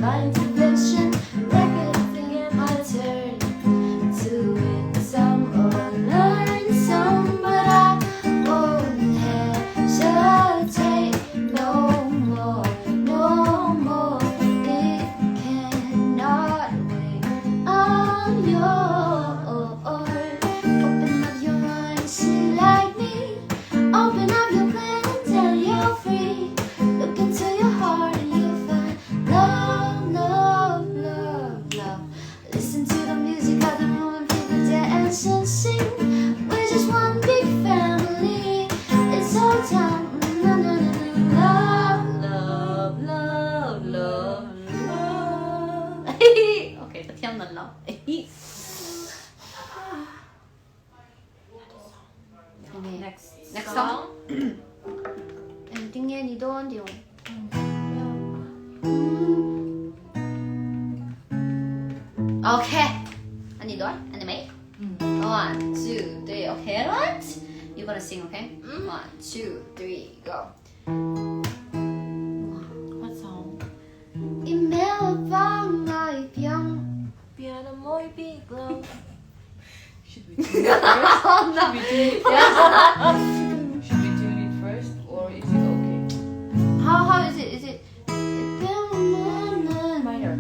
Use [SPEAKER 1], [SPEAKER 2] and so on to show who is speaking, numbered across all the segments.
[SPEAKER 1] by intervention, reckoning my turn to win some or learn some, but I won't hesitate no more, no more. It cannot wait on your open up your mind, see like me. Open up your plan until you're free. Look into your heart and you'll find love, love, love, love. Listen to the music of the room and people dance and sing. We're just one big family. It's all time. Love, love, love, love, love. Okay, the tiếng lần lắm. Next song. Em tiếng nghe đi đâu đi không? Okay. Anh đi đâu? Anh đi mấy? 1, 2, 3. Okay, right? You're gonna sing, okay? 1, 2, 3, go.
[SPEAKER 2] What song?
[SPEAKER 1] Email vang ngày biếng.
[SPEAKER 2] Piano môi big love.
[SPEAKER 3] Should we tune it first? Should we tune it first? Should we tune it first, or is it okay?
[SPEAKER 1] How is it? Is it?
[SPEAKER 3] Minor.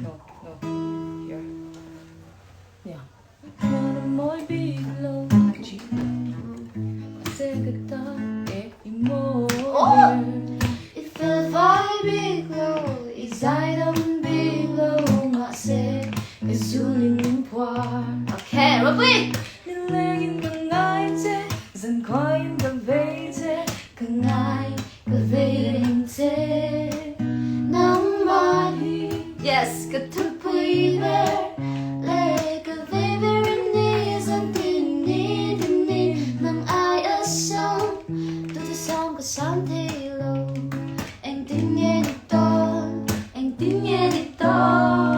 [SPEAKER 3] No, here. Yeah. Piano môi big love. G. Second time,
[SPEAKER 1] It felt like big low, inside of big low, mà sẽ cái du linh qua. Okay, repeat.
[SPEAKER 3] Nên lên càng ngại thế, dần khỏi càng về thế, càng ngại càng về thế.
[SPEAKER 1] Nắm mãi. Yes, good to be there. Let cái về về đi dần tin đi tin đi. Nắm ai ở sâu, tôi thấy xong có sáng thế lâu. Anh tin nghe đi to, anh tin nghe đi to.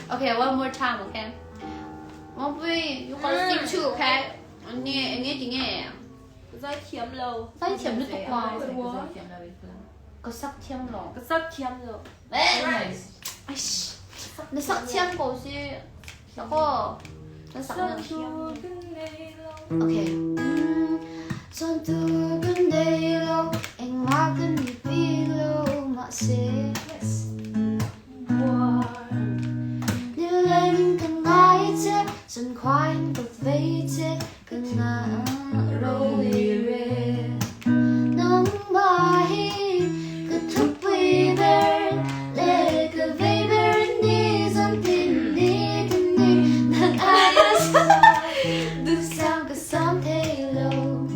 [SPEAKER 1] Okay, one more time, okay? Ruatpuii, you gotta sing too, okay? Anh nghe thì nghe.
[SPEAKER 2] Giấy thiếm lâu.
[SPEAKER 1] Giấy thiếm lutuk qua.
[SPEAKER 2] What?
[SPEAKER 1] Có sắc thiếm lò.
[SPEAKER 2] Cái sắc thiếm lâu.
[SPEAKER 3] Nice.
[SPEAKER 1] 아이씨, 내 싹 thiếm 거지. 저거, 전 싹는. Okay. Son tugun day low, anh hoa gần đi below, mà sẽ như lên càng ngái thế, dần khoai cực vây thế, càng ngã rồi về. Nắng mai, cứ thức vui vẻ, để cứ vây vẻ đi dần tin đi tin đi, nàng ai ở xa, được sao cứ sáng thế lâu,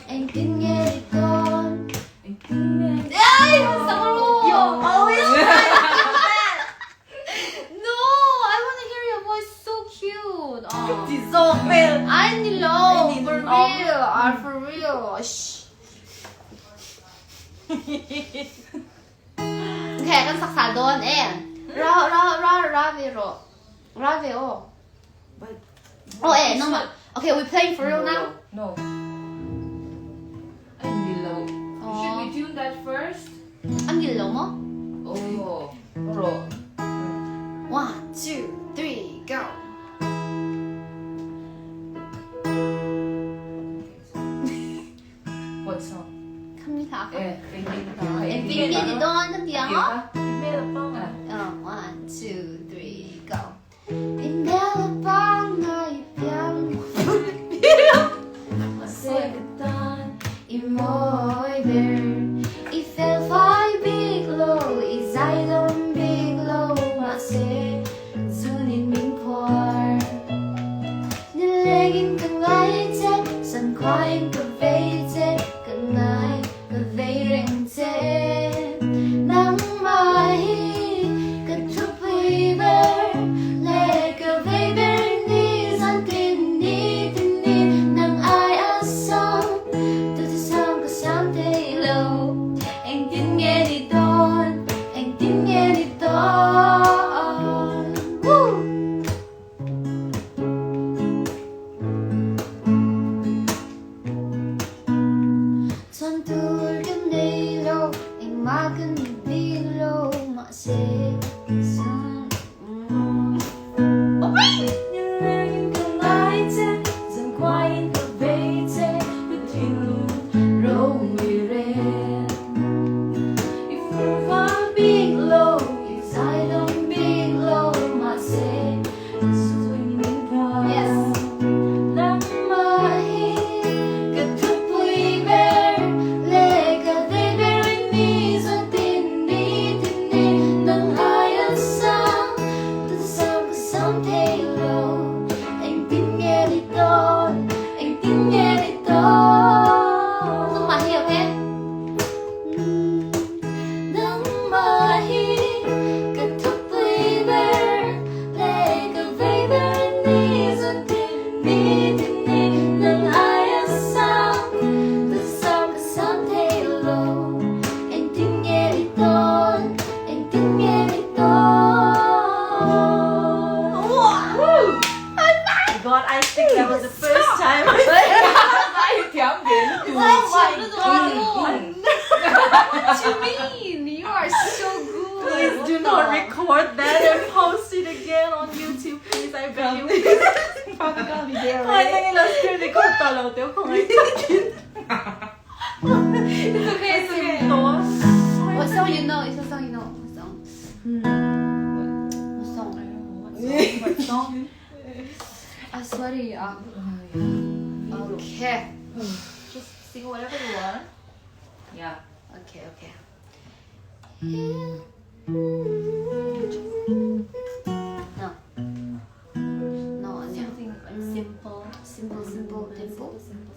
[SPEAKER 1] anh tin nghe đi con, anh tin nghe. Ay, solo. Yo, always try to do that. No, I want to hear your voice so cute.
[SPEAKER 2] It's so fail.
[SPEAKER 1] I need low,
[SPEAKER 2] need
[SPEAKER 1] for
[SPEAKER 2] low.
[SPEAKER 1] real, for real. Shh. Okay, kan saksa doon eh. Ravio.
[SPEAKER 3] But
[SPEAKER 1] Oh eh, no. Okay, we playing for real now.
[SPEAKER 3] No. I'm below.
[SPEAKER 1] Oh.
[SPEAKER 3] Should we tune that first?
[SPEAKER 1] Ang gilo mo?
[SPEAKER 3] Oh. Ro.
[SPEAKER 1] 1, 2, 3, go.
[SPEAKER 3] What song?
[SPEAKER 1] 갑니다.
[SPEAKER 3] Em
[SPEAKER 1] Em biết nghe thì doon ng tiếng á.
[SPEAKER 2] Email phong à?
[SPEAKER 1] 1, 2, 3, go. Email bang ngày biếng.
[SPEAKER 3] Mà sẽ tan.
[SPEAKER 1] Imoy bear. It felt like big low, is I don't big low, mà sẽ zunin mình khoar. Nên legin càng ngái chết, dần khoai càng vây chết, càng ngái càng vây rèn chết. Nắng mai, càng thức vui vẻ, lệ càng vây vẻ đi dần tin đi tin đi, nàng ai ở sâu. Tôi thấy sao có sáng thế lâu, anh tin nghe đi đón, anh tin nghe đi đón. Woo! Son tur cần biết lâu mà sẽ sống
[SPEAKER 3] Nhưng anh không ai chết dần qua in cà phê chết biết thiên lùng râu người ren if you are big low
[SPEAKER 1] Yes, I don't biết lâu mà sẽ
[SPEAKER 3] swing in qua
[SPEAKER 1] Yes
[SPEAKER 3] nắm
[SPEAKER 1] mà hi kết thúc vui vẻ lệ cả đây bên mi rồi tin đi nâng ai ở xa từ sao cứ sống thế lâu anh tin nghe đi tốt anh tin nghe đi tốt không mà hiểu thế nâng mà hi kết thúc vui vẻ lệ cả đây bên mi rồi tin đi nâng ai ở xa từ sao cứ sống thế lâu anh tin nghe đi tốt anh tin nghe đi tốt
[SPEAKER 2] God, I think that was the first time I
[SPEAKER 3] ai thiám đến
[SPEAKER 1] Oh my God.
[SPEAKER 2] What you mean? You are so good. Please do not record that and post it again on YouTube, please. I beg you.
[SPEAKER 3] Probably gonna be there
[SPEAKER 2] Thôi, anh là stream thì không tao lâu tiêu không anh. It's okay, it's okay.
[SPEAKER 1] What song you know? It's a song you know. What song? What song?
[SPEAKER 3] What song?
[SPEAKER 1] Sorry. Okay.
[SPEAKER 2] Just sing whatever you want.
[SPEAKER 3] Yeah.
[SPEAKER 1] Okay. No. No, 아니야.
[SPEAKER 2] Something like simple.
[SPEAKER 1] Simple, tempo.
[SPEAKER 2] Simple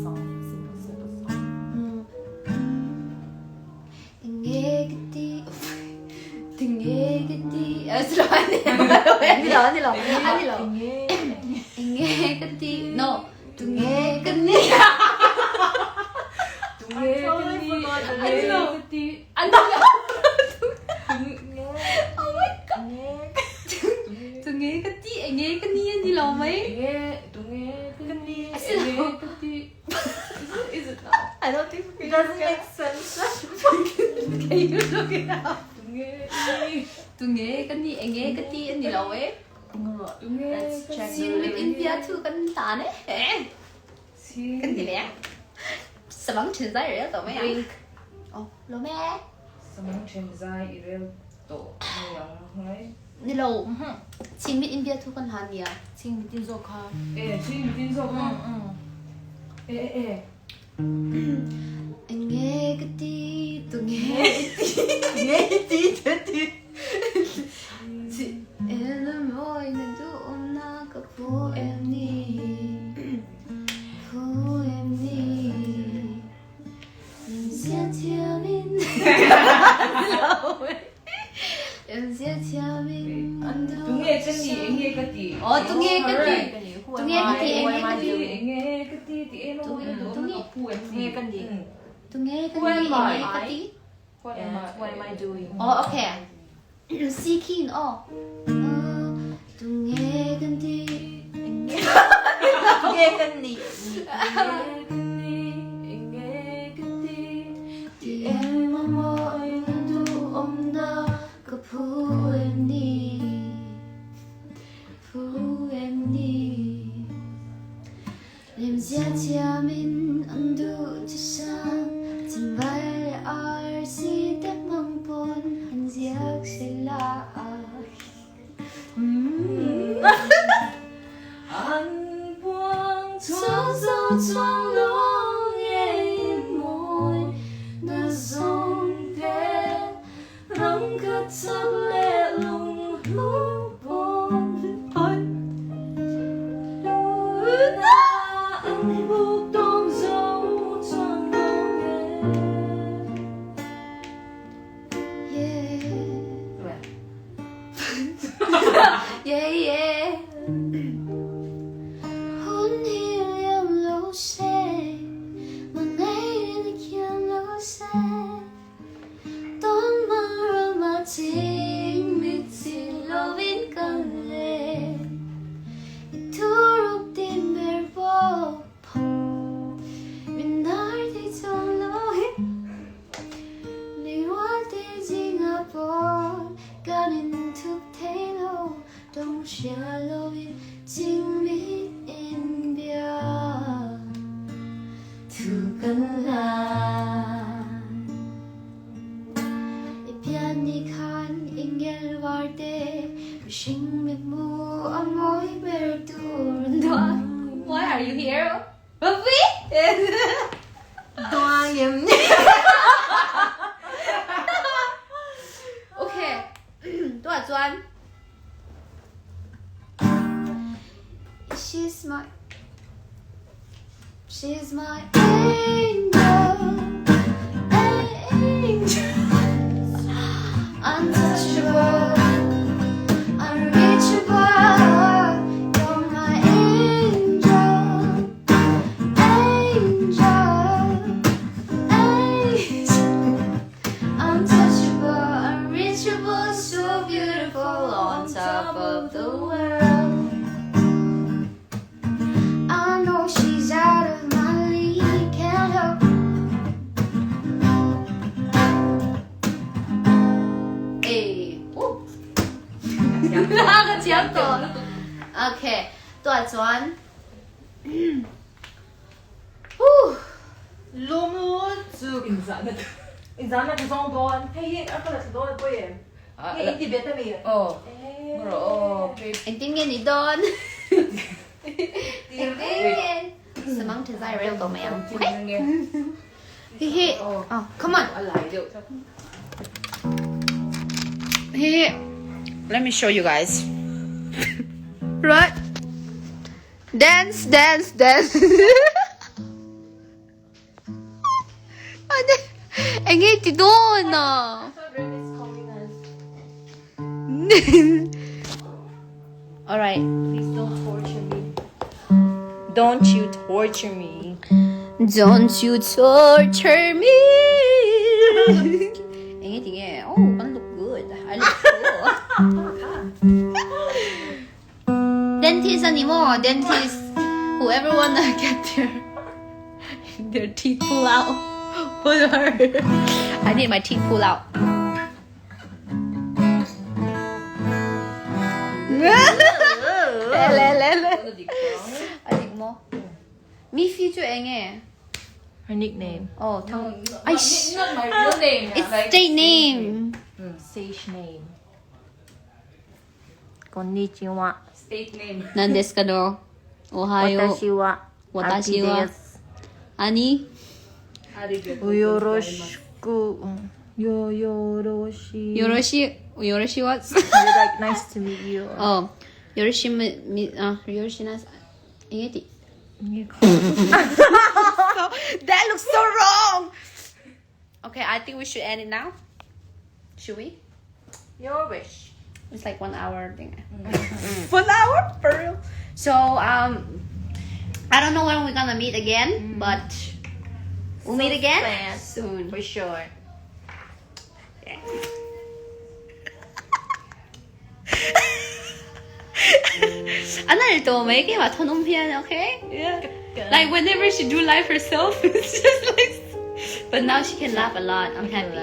[SPEAKER 2] song. Simple song.
[SPEAKER 1] 등에게띠 아니라 등에게띠 no 등에게띠 등에게띠 gì lâu mấy
[SPEAKER 2] Is it now? I don't think it doesn't make sense.
[SPEAKER 1] Can you look it up 등에게띠 gì lâu ấy
[SPEAKER 2] Let's check the
[SPEAKER 1] xin biết
[SPEAKER 2] lyrics.
[SPEAKER 1] India thư cân tán ấy cân gì lẽ sao bắn trên giấy rồi tao mấy à lâu mẹ
[SPEAKER 3] Samang chemzai irel to yang hai.
[SPEAKER 1] đi lâu xin biết India thư cân hàn gì à
[SPEAKER 2] Sing with tin dog ha.
[SPEAKER 3] Xin tin so ha.
[SPEAKER 1] anh nghe cái tí tôi nghe tí em là môi nên tu ôm na cả phố em đi em sẽ theo mình em sẽ theo mình
[SPEAKER 3] Tunge chân ni enge kati.
[SPEAKER 1] tôi nghe cái tí
[SPEAKER 2] Who
[SPEAKER 1] nghe
[SPEAKER 2] am
[SPEAKER 1] cái
[SPEAKER 2] I?
[SPEAKER 1] gì,
[SPEAKER 2] Who am I
[SPEAKER 1] nghe cái gì.
[SPEAKER 2] doing?
[SPEAKER 3] Enge kati ti eno eno eno pu em
[SPEAKER 2] Nghe cái gì?
[SPEAKER 1] tôi nghe cái
[SPEAKER 2] Who am
[SPEAKER 1] tí
[SPEAKER 2] I?
[SPEAKER 1] nghe cái tí
[SPEAKER 3] What
[SPEAKER 2] Yeah,
[SPEAKER 3] am
[SPEAKER 2] what am I doing?
[SPEAKER 1] okay C key tôi nghe cái tí
[SPEAKER 2] Nghe cái gì?
[SPEAKER 1] thì em mong mỏi nên tu ôm na cả phố em đi em sẽ theo mình ăn đủ cho sáng trên vai ai si tép mong buồn anh giấc sẽ là
[SPEAKER 3] Anh buông
[SPEAKER 1] gió gió trong lỗ nghe môi nó rung thêm rong cất giấc lệ lùng lúc buồn ôi anh buộc đông dấu trong lòng yeah hôn hiu em lâu xe mà ngay đến kia lâu xe tôn mơ mà chính biết xin lâu bên cần lệ thu rục tim bể vô bên nơi thì trong lâu hết Jim. Okay. 多少砖 She's my angel, untouchable, unreachable. You're my angel, untouchable, unreachable, so beautiful on top of the world. I know she's out of my league, can't help. Hey, oh. 那个结果 OK 多少砖
[SPEAKER 2] Lumuzug. Inzana ka song doon. Hey, ako na sa doon po eh. Hey, hindi beta mi. Oh. Bro, oh.
[SPEAKER 1] Anh tin nghe đi đón. Anh tin nghe. Sao mong thật ra real của mẹ không? Okay. Hi hi. Oh, come on. Hi hi. Let me show you guys. Right. Dance. Anh nghe thì đón à. All right.
[SPEAKER 2] Please don't torture me. Don't you torture me.
[SPEAKER 1] Don't you torture me. Anh nghe thì nghe. Oh, I look good. I look cool. Dentist anymore. Dentist. Whoever wanna get their teeth pulled out. For her. I need my teeth pulled out. Adik mo. Mi future enge.
[SPEAKER 2] Her nickname.
[SPEAKER 1] Oh, thằng.
[SPEAKER 2] Not my real name.
[SPEAKER 1] It's state name.
[SPEAKER 2] Stage name. Konnichiwa. State name.
[SPEAKER 1] Nandesu ka do? Ohayo. Watashi wa. Ani?
[SPEAKER 2] Yoroshiku. Yoroshi.
[SPEAKER 1] Yoroshi what?
[SPEAKER 2] You're like, nice to meet you.
[SPEAKER 1] Oh. Yoroshi nasu. Ingeti. That looks so wrong. Okay, I think we should end it now. Should we?
[SPEAKER 2] Your wish.
[SPEAKER 1] It's like 1 hour thing.
[SPEAKER 2] 1 hour? For real?
[SPEAKER 1] So I don't know when we're gonna meet again, but we'll meet again soon.
[SPEAKER 2] For sure.
[SPEAKER 1] Yeah. 안할 또 make it 더 논피하네, okay?
[SPEAKER 2] Yeah.
[SPEAKER 1] Like whenever she do life herself, it's just like. But now she can laugh a lot. I'm happy.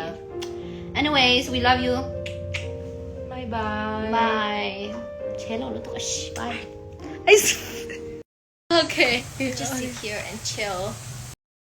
[SPEAKER 1] Anyways, we love you.
[SPEAKER 2] Bye bye.
[SPEAKER 1] Bye. Hello, lutuk. Bye. Okay.
[SPEAKER 2] Just sit here and chill.